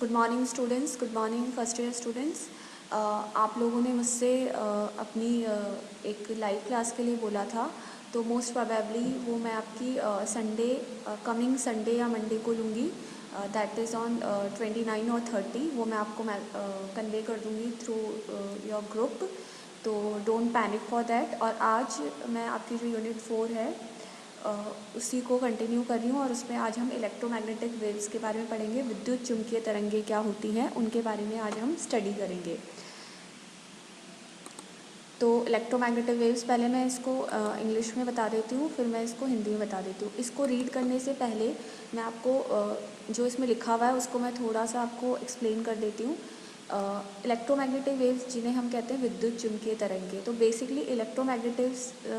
Good morning students, good morning first year students. आप लोगों ने मुझसे अपनी एक लाइव क्लास के लिए बोला था, तो मोस्ट प्रोबेबली वो मैं आपकी संडे कमिंग संडे या मंडे को लूँगी। दैट इज़ ऑन 29 और 30। वो मैं आपको कन्वे कर दूँगी थ्रू योर ग्रुप, तो डोंट पैनिक फॉर दैट। और आज मैं आपकी जो यूनिट 4 है उसी को कंटिन्यू कर रही हूँ, और उसमें आज हम इलेक्ट्रोमैग्नेटिक वेव्स के बारे में पढ़ेंगे। विद्युत चुम्बकीय तरंगें क्या होती हैं उनके बारे में आज हम स्टडी करेंगे। तो इलेक्ट्रोमैग्नेटिक वेव्स, पहले मैं इसको इंग्लिश में बता देती हूँ, फिर मैं इसको हिंदी में बता देती हूँ। इसको रीड करने से पहले मैं आपको जो इसमें लिखा हुआ है उसको मैं थोड़ा सा आपको एक्सप्लेन कर देती हूँ। इलेक्ट्रोमैग्नेटिक वेव्स जिन्हें हम कहते हैं विद्युत चुम्बकीय तरंगें, तो बेसिकली इलेक्ट्रोमैग्नेटिक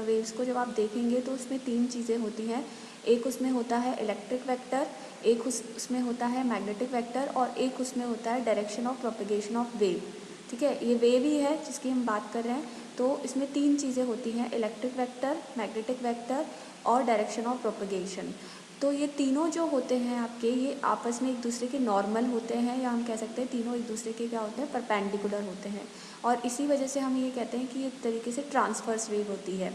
वेव्स को जब आप देखेंगे तो उसमें तीन चीज़ें होती हैं। एक उसमें होता है इलेक्ट्रिक वेक्टर, एक उसमें होता है मैग्नेटिक वेक्टर, और एक उसमें होता है direction of propagation of wave. ठीक है, ये वेव ही है जिसकी हम बात कर रहे हैं। तो इसमें तीन चीज़ें होती हैं, इलेक्ट्रिक वेक्टर, मैग्नेटिक वेक्टर और डायरेक्शन ऑफ प्रोपगेशन। तो ये तीनों जो होते हैं आपके, ये आपस में एक दूसरे के नॉर्मल होते हैं, या हम कह सकते हैं तीनों एक दूसरे के क्या होते हैं, परपेंडिकुलर होते हैं। और इसी वजह से हम ये कहते हैं कि एक तरीके से ट्रांसवर्स वेव होती है।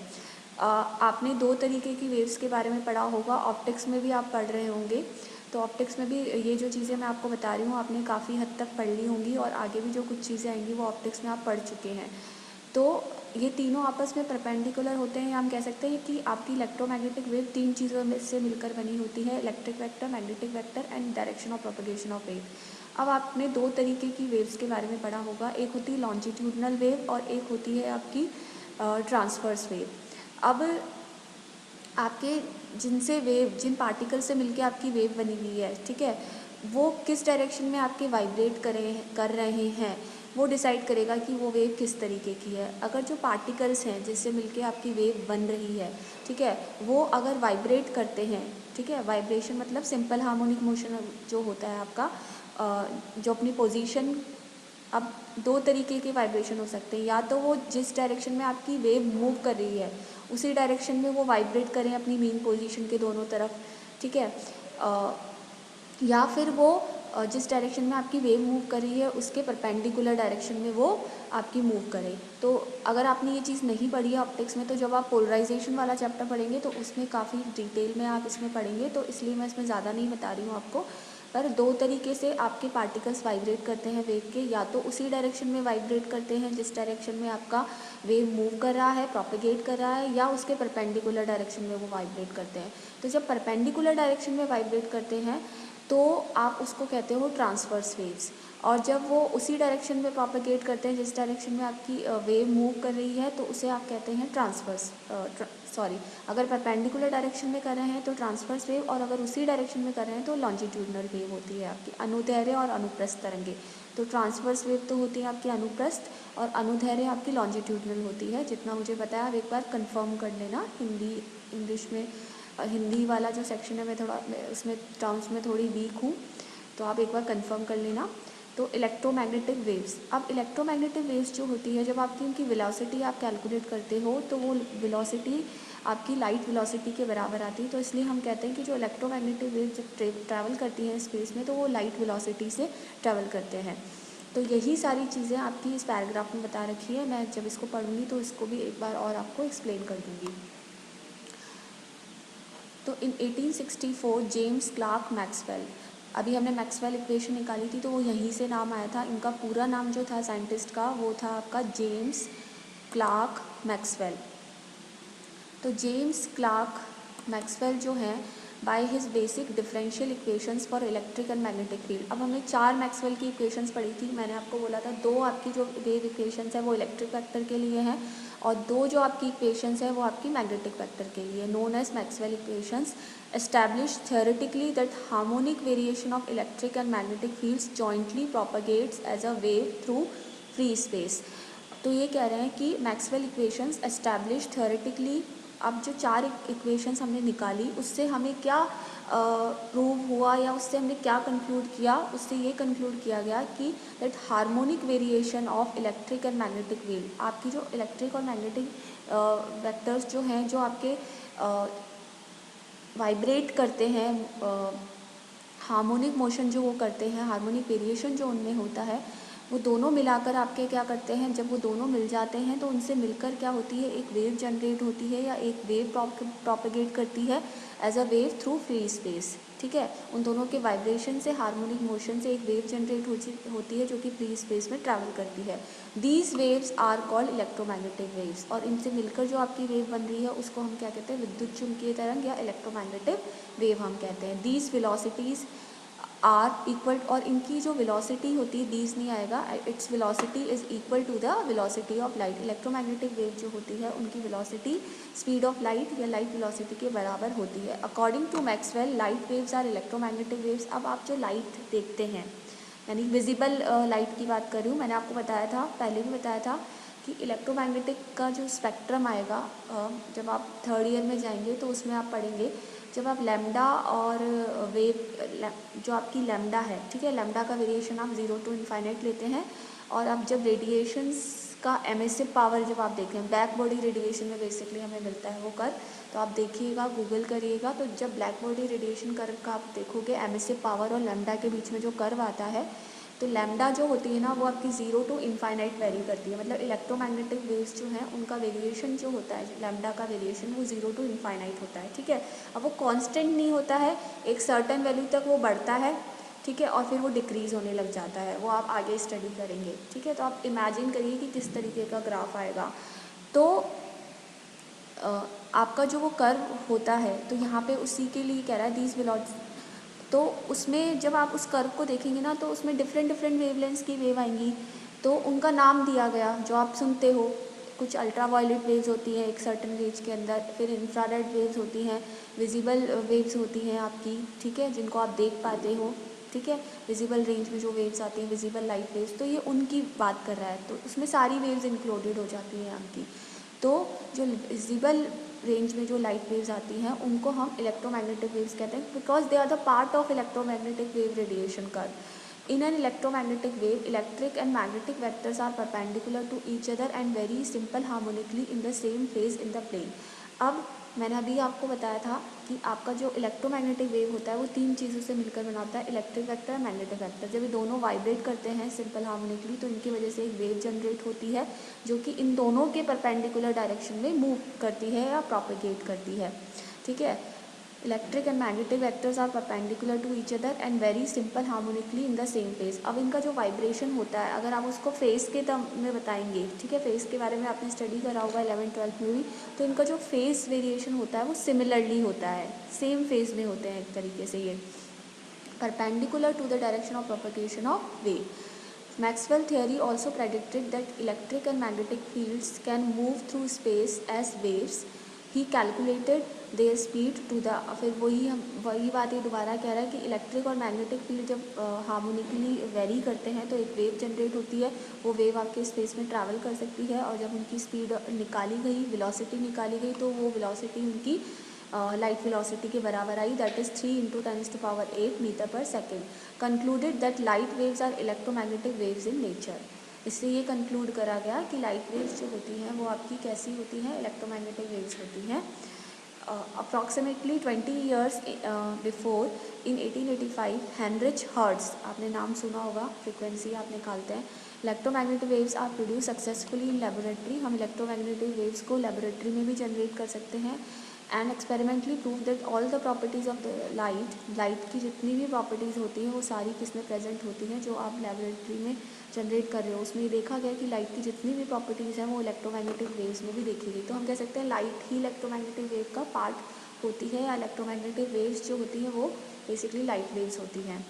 आपने दो तरीके की वेव्स के बारे में पढ़ा होगा, ऑप्टिक्स में भी आप पढ़ रहे होंगे। तो ऑप्टिक्स में भी ये जो चीज़ें मैं आपको बता रही हूँ आपने काफ़ी हद तक पढ़ ली होंगी, और आगे भी जो कुछ चीज़ें आएंगी वो ऑप्टिक्स में आप पढ़ चुके हैं। तो ये तीनों आपस में परपेंडिकुलर होते हैं, या हम कह सकते हैं कि आपकी इलेक्ट्रोमैग्नेटिक वेव तीन चीज़ों में से मिलकर बनी होती है, electric vector, magnetic vector and direction of propagation of wave. अब आपने दो तरीके की वेव्स के बारे में पढ़ा होगा, एक होती है लॉन्जिट्यूडनल वेव और एक होती है आपकी ट्रांसवर्स वेव। अब आपके जिन पार्टिकल से मिलके आपकी वेव बनी हुई है, ठीक है, वो किस डायरेक्शन में आपके वाइब्रेट कर रहे हैं, वो डिसाइड करेगा कि वो वेव किस तरीके की है। अगर जो पार्टिकल्स हैं जिससे मिलके आपकी वेव बन रही है, ठीक है, वो अगर वाइब्रेट करते हैं, ठीक है, वाइब्रेशन मतलब सिंपल हार्मोनिक मोशन जो होता है आपका, जो अपनी पोजीशन, अब दो तरीके के वाइब्रेशन हो सकते हैं, या तो वो जिस डायरेक्शन में आपकी वेव मूव कर रही है उसी डायरेक्शन में वो वाइब्रेट करें अपनी मेन पोजीशन के दोनों तरफ, ठीक है, या फिर वो जिस डायरेक्शन में आपकी वेव मूव कर रही है उसके परपेंडिकुलर डायरेक्शन में वो आपकी मूव करे। तो अगर आपने ये चीज़ नहीं पढ़ी है ऑप्टिक्स में, तो जब आप पोलराइजेशन वाला चैप्टर पढ़ेंगे तो उसमें काफ़ी डिटेल में आप इसमें पढ़ेंगे, तो इसलिए मैं इसमें ज़्यादा नहीं बता रही हूँ आपको। पर दो तरीके से आपके पार्टिकल्स वाइब्रेट करते हैं वेव के, या तो उसी डायरेक्शन में वाइब्रेट करते हैं जिस डायरेक्शन में आपका वेव मूव कर रहा है, प्रोपेगेट कर रहा है, या उसके परपेंडिकुलर डायरेक्शन में वो वाइब्रेट करते हैं। तो जब परपेंडिकुलर डायरेक्शन में वाइब्रेट करते हैं तो आप उसको कहते हो ट्रांसवर्स वेव्स, और जब वो उसी डायरेक्शन में प्रोपेगेट करते हैं जिस डायरेक्शन में आपकी वेव मूव कर रही है, तो उसे आप कहते हैं अगर परपेंडिकुलर डायरेक्शन में कर रहे हैं तो ट्रांसवर्स वेव, और अगर उसी डायरेक्शन में कर रहे हैं तो लॉन्जिट्यूडनल वेव होती है आपकी अनुदैर्ध्य और अनुप्रस्थ तरंगे। तो ट्रांसवर्स वेव तो होती है आपकी अनुप्रस्थ, और अनुदैर्ध्य आपकी लॉन्जिट्यूडनल होती है। जितना मुझे बताया आप एक बार कंफर्म कर लेना। इंग्लिश में हिंदी वाला जो सेक्शन है मैं उसमें टर्म्स में थोड़ी वीक हूँ, तो आप एक बार कंफर्म कर लेना। तो इलेक्ट्रोमैग्नेटिक वेव्स, अब इलेक्ट्रोमैग्नेटिक वेव्स जो होती है, जब आपकी उनकी वेलोसिटी आप कैलकुलेट करते हो तो वो वेलोसिटी आपकी लाइट वेलोसिटी के बराबर आती है। तो इसलिए हम कहते हैं कि जो इलेक्ट्रोमैग्नेटिक वेव जब ट्रैवल करती हैं स्पेस में, तो वो लाइट वेलोसिटी से ट्रैवल करते हैं। तो यही सारी चीज़ें आपकी इस पैराग्राफ में बता रखी है। मैं जब इसको पढ़ूंगी तो इसको भी एक बार और आपको एक्सप्लेन कर दूँगी। तो इन 1864 जेम्स क्लार्क मैक्सवेल, अभी हमने मैक्सवेल इक्वेशन निकाली थी तो वो यहीं से नाम आया था। इनका पूरा नाम जो था साइंटिस्ट का वो था आपका जेम्स क्लार्क मैक्सवेल। तो जेम्स क्लार्क मैक्सवेल जो हैं, by his basic differential equations for electric and magnetic field. अब हमने चार मैक्सवेल की इक्वेशंस पढ़ी थी। मैंने आपको बोला था दो आपकी जो वेव इक्वेशंस है वो इलेक्ट्रिक वेक्टर के लिए हैं, और दो जो आपकी इक्वेशंस है वो आपकी मैग्नेटिक वेक्टर के लिए, known as Maxwell equations, establish theoretically that harmonic variation of electric and magnetic fields jointly propagates as a wave through free space. तो ये कह रहे हैं कि मैक्सवेल इक्वेशंस एस्टैब्लिश थियोरेटिकली। अब जो चार इक्वेशंस हमने निकाली उससे हमें क्या प्रूव हुआ, या उससे हमने क्या कंक्लूड किया, उससे ये कंक्लूड किया गया कि that harmonic variation of electric and magnetic field, आपकी जो इलेक्ट्रिक और मैग्नेटिक वेक्टर्स जो हैं, जो आपके वाइब्रेट करते हैं हार्मोनिक मोशन जो वो करते हैं, हार्मोनिक वेरिएशन जो उनमें होता है, वो दोनों मिलाकर आपके क्या करते हैं, जब वो दोनों मिल जाते हैं तो उनसे मिलकर क्या होती है, एक वेव जनरेट होती है या एक वेव प्रोपेगेट करती है as a wave through free space. ठीक है, उन दोनों के वाइब्रेशन से, हार्मोनिक मोशन से एक वेव जनरेट होती है जो कि फ्री स्पेस में ट्रैवल करती है। These waves are called electromagnetic waves. और इनसे मिलकर जो आपकी वेव बन रही है उसको हम क्या कहते हैं, विद्युत चुम्बकीय तरंग या इलेक्ट्रोमैग्नेटिक वेव हम कहते हैं। दीज वेलोसिटीज़ आर इक्वल, और इनकी जो वेलोसिटी होती है, दीज नहीं आएगा, its velocity is equal to the velocity of light. Electromagnetic wave जो होती है उनकी वेलोसिटी स्पीड ऑफ लाइट या लाइट वेलोसिटी के बराबर होती है। According to Maxwell, light waves are electromagnetic waves. अब आप जो लाइट देखते हैं, यानी विजिबल लाइट की बात कर रही हूँ, मैंने आपको बताया था, पहले भी बताया था कि इलेक्ट्रोमैग्नेटिक का जो स्पेक्ट्रम आएगा, जब आप थर्ड ईयर में जाएंगे तो उसमें आप पढ़ेंगे, जब आप लैम्डा और वेव, जो आपकी लैम्डा है, ठीक है, लैम्डा का वेरिएशन आप 0 to इन्फाइनाइट लेते हैं, और अब जब रेडिएशंस का एमिसिव पावर जब आप देखें, बैक बॉडी रेडिएशन में बेसिकली हमें मिलता है वो कर्व, तो आप देखिएगा, गूगल करिएगा, तो जब ब्लैक बॉडी रेडिएशन कर्व का आप देखोगे, एमिसिव पावर और लैम्डा के बीच में जो कर्व आता है, तो लैम्डा जो होती है ना, वो आपकी 0 to इन्फाइनाइट वेरी करती है। मतलब इलेक्ट्रोमैग्नेटिक वेव्स जो हैं उनका वेरिएशन जो होता है, लैम्डा का वेरिएशन, वो 0 to इन्फाइनाइट होता है। ठीक है, अब वो कांस्टेंट नहीं होता है, एक सर्टेन वैल्यू तक वो बढ़ता है, ठीक है, और फिर वो डिक्रीज़ होने लग जाता है। वो आप आगे स्टडी करेंगे। ठीक है, तो आप इमेजिन करिए कि किस तरीके का ग्राफ आएगा। तो आपका जो वो कर्व होता है, तो यहाँ पे उसी के लिए कह रहा है दीज वेलोसिटी, तो उसमें जब आप उस कर्व को देखेंगे ना, तो उसमें डिफरेंट डिफरेंट वेवलेंथ्स की वेव आएंगी, तो उनका नाम दिया गया जो आप सुनते हो। कुछ अल्ट्रा वायलेट वेव्स होती हैं एक सर्टन रेंज के अंदर, फिर इंफ्रारेड वेव्स होती हैं, विजिबल वेव्स होती हैं आपकी, ठीक है, जिनको आप देख पाते हो। ठीक है, विजिबल रेंज में जो वेव्स आती हैं, विजिबल लाइट वेव्स, तो ये उनकी बात कर रहा है, तो उसमें सारी वेव्स इंक्लूडेड हो जाती हैं आपकी। तो जो विजिबल रेंज में जो लाइट वेव्स आती हैं उनको हम इलेक्ट्रोमैग्नेटिक वेव्स कहते हैं, because they are the part of electromagnetic wave radiation curve. In an electromagnetic wave, electric and magnetic vectors are perpendicular to each other and vary simple harmonically in the same phase in the plane. अब मैंने अभी आपको बताया था कि आपका जो electromagnetic wave होता है वो तीन चीज़ों से मिलकर बनाता है, इलेक्ट्रिक वेक्टर, मैग्नेटिक वेक्टर। जब ये दोनों वाइब्रेट करते हैं सिंपल हार्मोनिकली, तो इनकी वजह से एक वेव जनरेट होती है जो कि इन दोनों के परपेंडिकुलर डायरेक्शन में मूव करती है या प्रोपेगेट करती है। ठीक है, electric and magnetic vectors are perpendicular to each other and vary simple harmonically in the same phase. अब इनका जो वाइब्रेशन होता है, अगर आप उसको फेज के टर्म में बताएंगे, ठीक है, फेज के बारे में आपने स्टडी करा होगा 11th-12th में भी, तो इनका जो फेज वेरिएशन होता है वो सिमिलरली होता है, सेम फेज में होते हैं एक तरीके से ये, perpendicular to the direction of propagation of wave. Maxwell theory also predicted that electric and magnetic fields can move through space as waves. He calculated their speed to the, फिर वही बात ये दोबारा कह रहा है कि इलेक्ट्रिक और मैग्नेटिक फील्ड जब हार्मोनिकली वेरी करते हैं तो एक वेव जनरेट होती है, वो वेव आपके स्पेस में ट्रैवल कर सकती है, और जब उनकी स्पीड निकाली गई, वेलोसिटी निकाली गई, तो वो वेलोसिटी उनकी लाइट वेलोसिटी के बराबर आई, that is 3 × 10⁸ metre per second. Concluded that light waves are electromagnetic waves in nature. इससे ये कंक्लूड करा गया कि लाइट वेव्स जो होती हैं वो आपकी कैसी होती हैं, इलेक्ट्रोमैग्नेटिक वेव्स होती हैं। Approximately 20 years before, in 1885, Heinrich Hertz, आपने नाम सुना होगा, फ्रिक्वेंसी आप निकालते हैं, electromagnetic waves are produce successfully in laboratory. हम इलेक्ट्रोमैग्नेटिक वेव्स को लेबोरेटरी में भी जनरेट कर सकते हैं। And experimentally prove that all the properties of the light की जितनी भी प्रॉपर्टीज़ होती हैं वो सारी किसमें प्रेजेंट होती हैं, जो आप लेबोरेटरी में जनरेट कर रहे हो, उसमें ये देखा गया कि लाइट की जितनी भी प्रॉपर्टीज़ हैं वो इलेक्ट्रोमैग्नेटिक वेव्स में भी देखी गई। तो हम कह सकते हैं लाइट ही इलेक्ट्रोमैग्नेटिक वेव का पार्ट होती है, या इलेक्ट्रोमैग्नेटिक वेव्स जो होती हैं वो बेसिकली लाइट वेव्स होती हैं।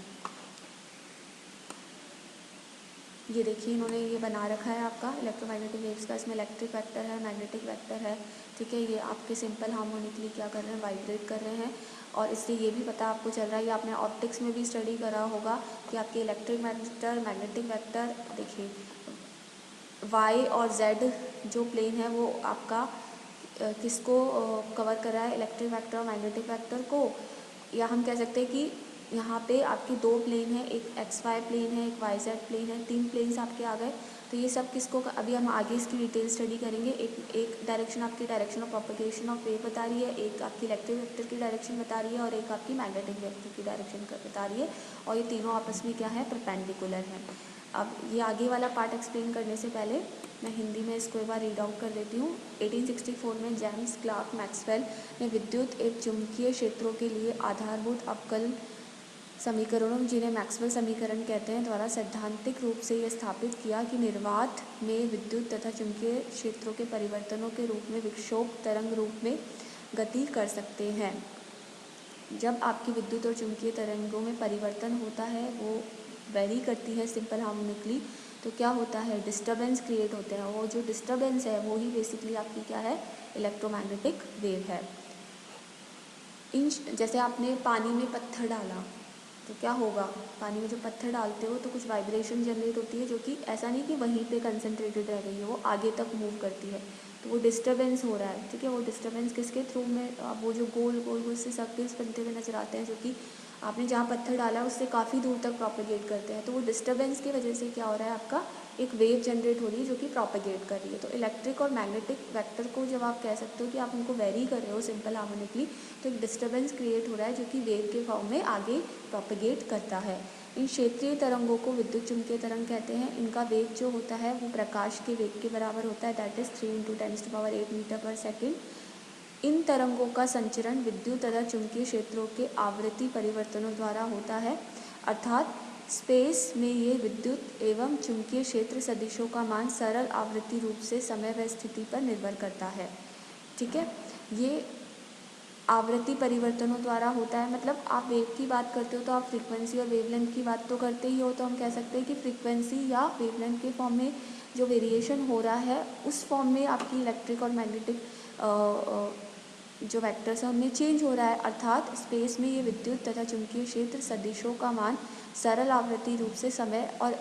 ये देखिए इन्होंने ये बना रखा है आपका इलेक्ट्रोमैग्नेटिक वेव्स का, इसमें इलेक्ट्रिक वेक्टर है, मैग्नेटिक वेक्टर है। ठीक है, ये आपके सिंपल हार्मोनिकली क्या कर रहे हैं, वाइब्रेट कर रहे हैं। और इससे ये भी पता आपको चल रहा है, ये आपने ऑप्टिक्स में भी स्टडी करा होगा कि आपके इलेक्ट्रिक वेक्टर, मैग्नेटिक वेक्टर, देखिए वाई और जेड जो प्लेन है वो आपका किसको कवर कर रहा है, इलेक्ट्रिक वेक्टर और मैग्नेटिक वेक्टर को, या हम कह सकते हैं कि यहाँ पे आपके 2 प्लेन है, एक एक्स वाई प्लेन है, एक वाई जेड प्लेन है, 3 प्लेन्स आपके आ गए। तो ये सब किसको, अभी हम आगे इसकी डिटेल स्टडी करेंगे। एक डायरेक्शन आपकी direction of propagation of wave बता रही है, एक आपकी इलेक्ट्रिक वेक्टर की डायरेक्शन बता रही है और एक आपकी मैग्नेटिक वेक्टर की डायरेक्शन बता रही है, और ये तीनों आपस में क्या है, परपेंडिकुलर है। अब ये आगे वाला पार्ट एक्सप्लेन करने से पहले मैं हिंदी में इसको एक बार रीड आउट कर देती हूँ। 1864 में जेम्स क्लार्क मैक्सवेल ने विद्युत एवं चुंबकीय क्षेत्रों के लिए आधारभूत अवकल समीकरणों, जिन्हें मैक्सवेल समीकरण कहते हैं, द्वारा सैद्धांतिक रूप से यह स्थापित किया कि निर्वात में विद्युत तथा चुंबकीय क्षेत्रों के परिवर्तनों के रूप में विक्षोभ तरंग रूप में गति कर सकते हैं। जब आपकी विद्युत और चुंबकीय तरंगों में परिवर्तन होता है, वो वेरी करती है सिंपल हार्मोनिकली, तो क्या होता है, डिस्टर्बेंस क्रिएट होते हैं, और जो डिस्टर्बेंस है वो ही बेसिकली आपकी क्या है, इलेक्ट्रोमैग्नेटिक वेव है। जैसे आपने पानी में पत्थर डाला तो क्या होगा, पानी में जो पत्थर डालते हो तो कुछ वाइब्रेशन जनरेट होती है, जो कि ऐसा नहीं कि वहीं पे कंसंट्रेटेड रह गई है, वो आगे तक मूव करती है, तो वो डिस्टर्बेंस हो रहा है। ठीक है, वो डिस्टर्बेंस किसके थ्रू में, वो जो गोल गोल गोल से सर्कल्स बनते हुए नजर आते हैं, जो कि आपने जहाँ पत्थर डाला है उससे काफ़ी दूर तक प्रोपेगेट करते हैं, तो वो डिस्टर्बेंस की वजह से क्या हो रहा है, आपका एक वेव जनरेट हो रही है जो कि प्रोपेगेट कर रही है। तो इलेक्ट्रिक और मैग्नेटिक वेक्टर को जब आप कह सकते हो कि आप उनको वेरी कर रहे हो सिंपल हार्मोनिकली, तो एक डिस्टर्बेंस क्रिएट हो रहा है जो कि वेव के फॉर्म में आगे प्रोपेगेट करता है। इन क्षेत्रीय तरंगों को विद्युत चुम्बकीय तरंग कहते हैं। इनका वेग जो होता है वो प्रकाश के वेग के बराबर होता है, that is 3 × 10⁸ metre per second. इन तरंगों का संचरण विद्युत तथा चुंबकीय क्षेत्रों के आवृत्ति परिवर्तनों द्वारा होता है, अर्थात स्पेस में ये विद्युत एवं चुंबकीय क्षेत्र सदिशों का मान सरल आवृत्ति रूप से समय व स्थिति पर निर्भर करता है। ठीक है, ये आवृत्ति परिवर्तनों द्वारा होता है, मतलब आप वेव की बात करते हो तो आप फ्रीक्वेंसी और वेवलेंथ की बात तो करते ही हो, तो हम कह सकते हैं कि फ्रीक्वेंसी या वेवलेंथ के फॉर्म में जो वेरिएशन हो रहा है उस फॉर्म में आपकी इलेक्ट्रिक और मैग्नेटिक जो वेक्टर्स हैं उनमें चेंज हो रहा है, अर्थात स्पेस में ये विद्युत तथा चुंबकीय क्षेत्र सदिशों का मान सरल आवृत्ति रूप से समय, और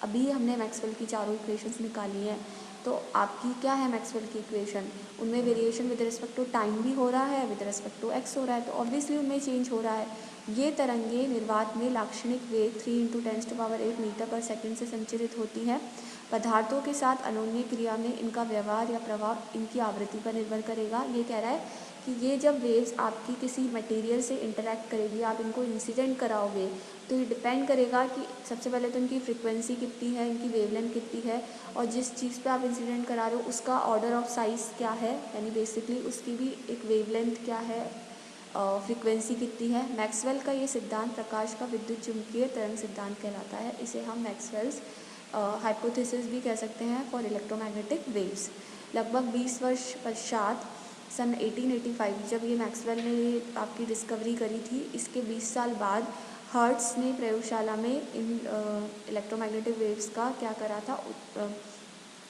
अभी हमने मैक्सवेल की चारों इक्वेशंस निकाली हैं, तो आपकी क्या है मैक्सवेल की इक्वेशन, उनमें variation with respect to time भी हो रहा है, विद रिस्पेक्ट टू एक्स हो रहा है, तो ऑब्वियसली उनमें चेंज हो रहा है। ये तरंगे निर्वात में लाक्षणिक वेग 3 × 10⁸ मीटर पर सेकेंड से संचरित होती हैं। पदार्थों के साथ अनोन्य क्रिया में इनका व्यवहार या प्रभाव इनकी आवृत्ति पर निर्भर करेगा। ये कह रहा है कि ये जब वेव्स आपकी किसी मटेरियल से इंटरेक्ट करेगी, आप इनको इंसिडेंट कराओगे, तो ये डिपेंड करेगा कि सबसे पहले तो इनकी फ्रीक्वेंसी कितनी है, इनकी वेवलेंथ कितनी है, और जिस चीज़ पे आप इंसिडेंट करा रहे हो उसका ऑर्डर ऑफ साइज़ क्या है, यानी बेसिकली उसकी भी एक वेवलेंथ क्या है, फ्रीक्वेंसी कितनी है। मैक्सवेल का ये सिद्धांत प्रकाश का विद्युत चुम्बकीय तरंग सिद्धांत कहलाता है। इसे हम मैक्सवेल्स हाइपोथेसिस भी कह सकते हैं फॉर इलेक्ट्रोमैग्नेटिक वेव्स। लगभग 20 वर्ष पश्चात सन 1885 जब ये मैक्सवेल ने आपकी डिस्कवरी करी थी, इसके 20 साल बाद हर्ट्स ने प्रयोगशाला में इन इलेक्ट्रोमैग्नेटिक वेव्स का क्या करा था,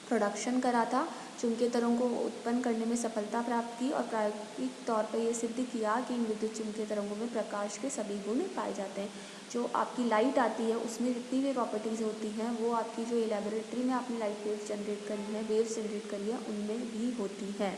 प्रोडक्शन करा था, चुंबकीय तरंगों को उत्पन्न करने में सफलता प्राप्त की, और प्रायोगिक तौर पर यह सिद्ध किया कि इन विद्युत चुंबकीय तरंगों में प्रकाश के सभी गुण पाए जाते हैं। जो आपकी लाइट आती है उसमें जितनी भी प्रॉपर्टीज़ होती हैं वो आपकी जो लैबोरेटरी में आपने लाइट वेव्स जनरेट करी है, वेव्स जनरेट करी है, उनमें भी होती है।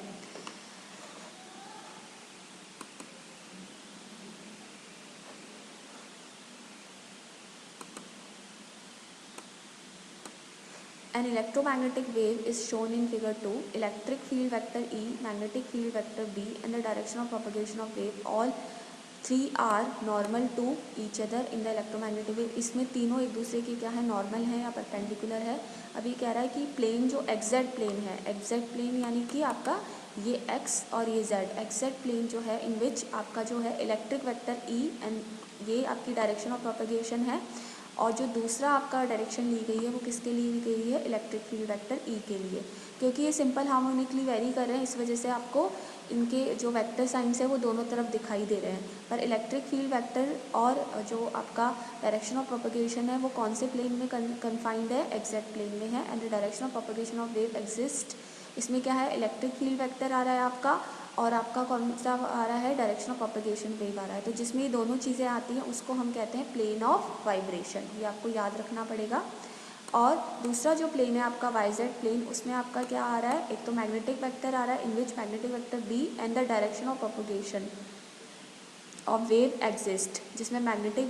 An electromagnetic wave is shown in figure 2. Electric field vector E, magnetic field vector B, and the direction of propagation of wave, all three are normal to each other in the electromagnetic wave. इसमें तीनों एक दूसरे के क्या है, normal है या perpendicular है। अभी कह रहा है कि प्लेन जो एग्जैक्ट प्लेन है, एग्जैक्ट प्लेन यानी कि आपका ये x और ये z, एग्जैक्ट प्लेन जो है इन विच आपका जो है इलेक्ट्रिक वेक्टर E एंड ये आपकी डायरेक्शन ऑफ प्रोपगेशन है, और जो दूसरा आपका डायरेक्शन ली गई है वो किसके लिए ली गई है, इलेक्ट्रिक फील्ड वेक्टर ई के लिए। क्योंकि ये सिंपल हार्मोनिकली वेरी कर रहे हैं, इस वजह से आपको इनके जो वेक्टर साइंस है वो दोनों तरफ दिखाई दे रहे हैं, पर इलेक्ट्रिक फील्ड वेक्टर और जो आपका डायरेक्शन ऑफ प्रोपगेशन है वो कौन से प्लेन में कन्फाइंड है, एग्जैक्ट प्लेन में है। And the direction of propagation of wave exist, इसमें क्या है, इलेक्ट्रिक फील्ड वेक्टर आ रहा है आपका, और आपका कौन सा आ रहा है, डायरेक्शन ऑफ प्रोपगेशन वेव आ रहा है। तो जिसमें ये दोनों चीज़ें आती हैं उसको हम कहते हैं प्लेन ऑफ वाइब्रेशन, ये आपको याद रखना पड़ेगा। और दूसरा जो प्लेन है आपका वाई जेड प्लेन, उसमें आपका क्या आ रहा है, एक तो मैग्नेटिक वेक्टर आ रहा है in which magnetic vector B and the direction of propagation of wave exist, जिसमें मैग्नेटिक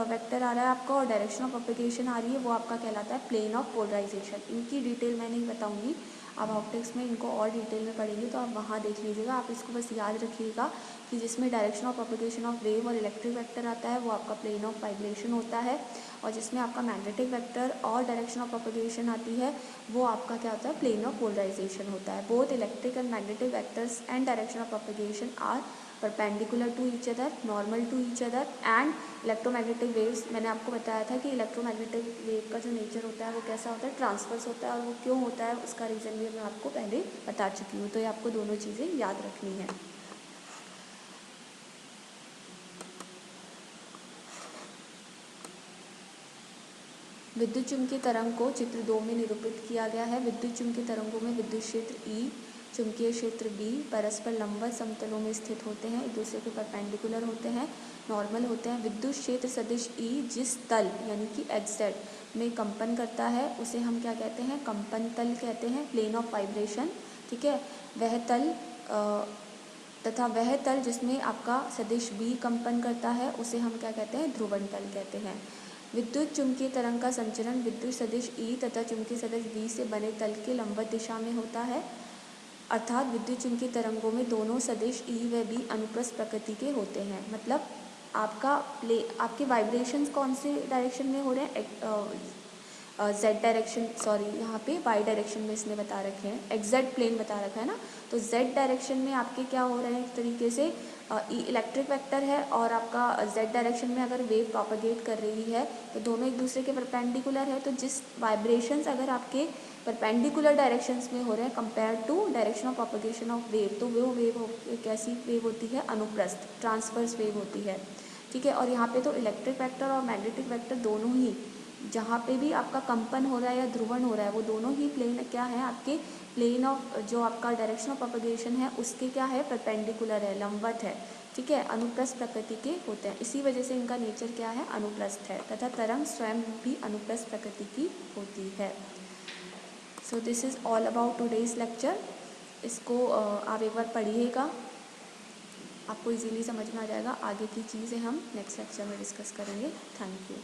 वेक्टर आ रहा है आपका और डायरेक्शन ऑफ प्रोपेगेशन आ रही है, वो आपका कहलाता है प्लेन ऑफ पोलराइजेशन। इनकी डिटेल मैं नहीं बताऊंगी, आप ऑप्टिक्स में इनको और डिटेल में पढ़ेंगे तो आप वहाँ देख लीजिएगा। आप इसको बस याद रखिएगा कि जिसमें direction of propagation of wave और इलेक्ट्रिक वेक्टर आता है वो आपका प्लेन ऑफ वाइब्रेशन होता है, और जिसमें आपका मैग्नेटिक वेक्टर और डायरेक्शन ऑफ प्रोपेगेशन आती है वो आपका क्या होता है, प्लेन ऑफ पोलराइजेशन होता है। Both electric and magnetic vectors and direction of propagation are perpendicular to each other, normal to each other and electromagnetic waves, मैंने आपको बताया था कि इलेक्ट्रोमैग्नेटिक वेव का जो नेचर होता है वो कैसा होता है, ट्रांसवर्स होता है, और वो क्यों होता है उसका रीज़न भी मैं आपको पहले बता चुकी हूँ। तो ये आपको दोनों चीज़ें याद रखनी है। विद्युत चुम्बकीय तरंग को चित्र 2 में निरूपित किया गया है। विद्युत चुम्बकीय तरंगों में विद्युत क्षेत्र E, चुंबकीय क्षेत्र B परस्पर लंबवत समतलों में स्थित होते हैं, एक दूसरे के परपेंडिकुलर होते हैं, नॉर्मल होते हैं। विद्युत क्षेत्र सदिश E जिस तल यानी कि XZ में कंपन करता है उसे हम क्या कहते हैं, कंपन तल कहते हैं, प्लेन ऑफ वाइब्रेशन। ठीक है, वह तल तथा वह तल जिसमें आपका सदिश B कंपन करता है उसे हम क्या कहते हैं, ध्रुवण तल कहते हैं। विद्युत चुम्बकीय तरंग का संचरण विद्युत सदिश E तथा चुम्बकीय सदिश B से बने तल के लंबवत दिशा में होता है, अर्थात विद्युत चुम्बकीय तरंगों में दोनों सदिश E व B अनुप्रस्थ प्रकृति के होते हैं। मतलब आपके वाइब्रेशंस कौन से डायरेक्शन में हो रहे हैं, जेड डायरेक्शन, सॉरी यहाँ पे वाई डायरेक्शन में इसने बता रखे हैं, एग्जैक्ट प्लेन बता रखा है ना, तो जेड डायरेक्शन में आपके क्या हो रहे हैं, एक तरीके से इलेक्ट्रिक वेक्टर है और आपका जेड डायरेक्शन में अगर वेव प्रोपेगेट कर रही है तो दोनों एक दूसरे के परपेंडिकुलर है। तो जिस वाइब्रेशंस अगर आपके परपेंडिकुलर डायरेक्शंस में हो रहे हैं compare to direction of propagation of wave, तो वो वेव कैसी वेव होती है, अनुप्रस्थ ट्रांसवर्स वेव होती है। ठीक है, और यहाँ पे तो इलेक्ट्रिक वेक्टर और मैग्नेटिक वेक्टर दोनों ही, जहाँ पे भी आपका कंपन हो रहा है या ध्रुवण हो रहा है वो दोनों ही प्लेन क्या है आपके, प्लेन ऑफ जो आपका डायरेक्शन ऑफ प्रोपेगेशन है उसके क्या है, परपेंडिकुलर है, लंबवत है। ठीक है, अनुप्रस्थ प्रकृति के होते हैं, इसी वजह से इनका नेचर क्या है, अनुप्रस्थ है, तथा तरंग स्वयं भी अनुप्रस्थ प्रकृति की होती है। So this is all about today's lecture. इसको आप एक बार पढ़िएगा, आपको इजीली समझ में आ जाएगा। आगे की चीज़ें हम नेक्स्ट लेक्चर में डिस्कस करेंगे। Thank you.